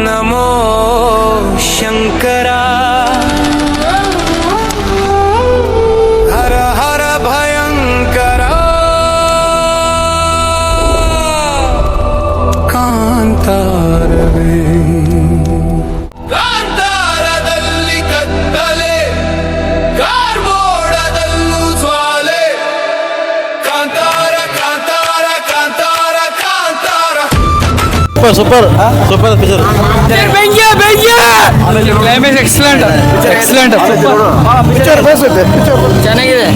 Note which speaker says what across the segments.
Speaker 1: ನಮೋ ಶಂಕರ ಹರ ಹರ ಭಯಂಕರ ಕಾಂತಾರವೇ ಕಾಂತಾರದಲ್ಲಿ ಕತ್ತಲೆ ಕಾರ್ಮೋಡದಲ್ಲೂ ಜ್ವಾಲೆ Kantara Kantara Kantara Kantara
Speaker 2: super picture
Speaker 3: climax excellent
Speaker 2: picture
Speaker 3: ಚೆನ್ನಾಗಿದೆ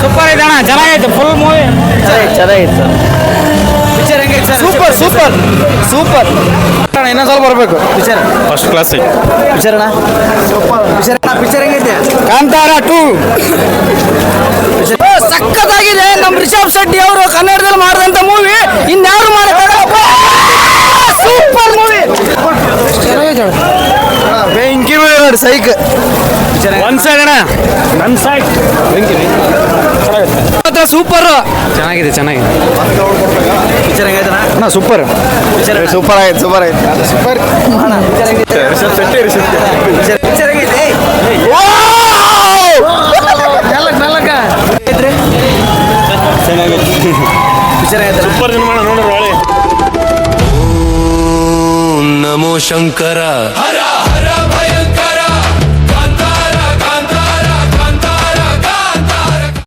Speaker 3: ಸೂಪರ್ ಇದೆ ಅಣ್ಣ, ಚೆನ್ನಾಗೈತೆ ಫುಲ್ ಮೂವಿ
Speaker 2: ಚೆನ್ನಾಗಿತ್ತು
Speaker 3: ಪಿಕ್ಚರ್ ಹೆಂಗೆ
Speaker 2: ಸೂಪರ್ ಇನ್ನೊಂದು ಸ್ವಲ್ಪ ಬರಬೇಕು ಪಿಕ್ಚರ್
Speaker 4: ಫಸ್ಟ್ ಕ್ಲಾಸ್
Speaker 2: ಪಿಕ್ಚರ್ ಅಣ್ಣ
Speaker 3: ಪಿಕ್ಚರ್ ಹೆಂಗೈತೆ
Speaker 2: ಕಾಂತಾರ 2
Speaker 3: ಸಖತ್ತಾಗಿದೆ. ನಮ್ಮ ರಿಷಬ್ ಶೆಟ್ಟಿ ಅವರು ಕನ್ನಡದಲ್ಲಿ ಮಾಡಿದಂತ ಮೂವಿ ಇನ್ಯಾರು ಮಾಡಕ್ಕಾಗಲ್ಲ. ಸೂಪರ್ ಮೂವಿ
Speaker 2: ಬೆಂಕಿ ಸೈಕ್
Speaker 4: ಒಂದ್ ಸೈಡ್ ಅಣ್ಣ ನನ್ ಸೈಡ್
Speaker 3: ಸೂಪರ್
Speaker 4: ಚೆನ್ನಾಗಿದೆ
Speaker 2: ಪಿಕ್ಚರ್ ಹೆಂಗೈತೆ ಅಣ್ಣ ಸೂಪರ್ ಆಯ್ತು ಸೂಪರ್
Speaker 3: ಪಿಕ್ಚರ್ ಹೆಂಗೈತೆ
Speaker 4: ಸೂಪರ್ ಸಿನಿಮಾ ನೋಡ್ರಿ ಒಳ್ಳೆ
Speaker 1: ನಮೋ ಶಂಕರ ಹರ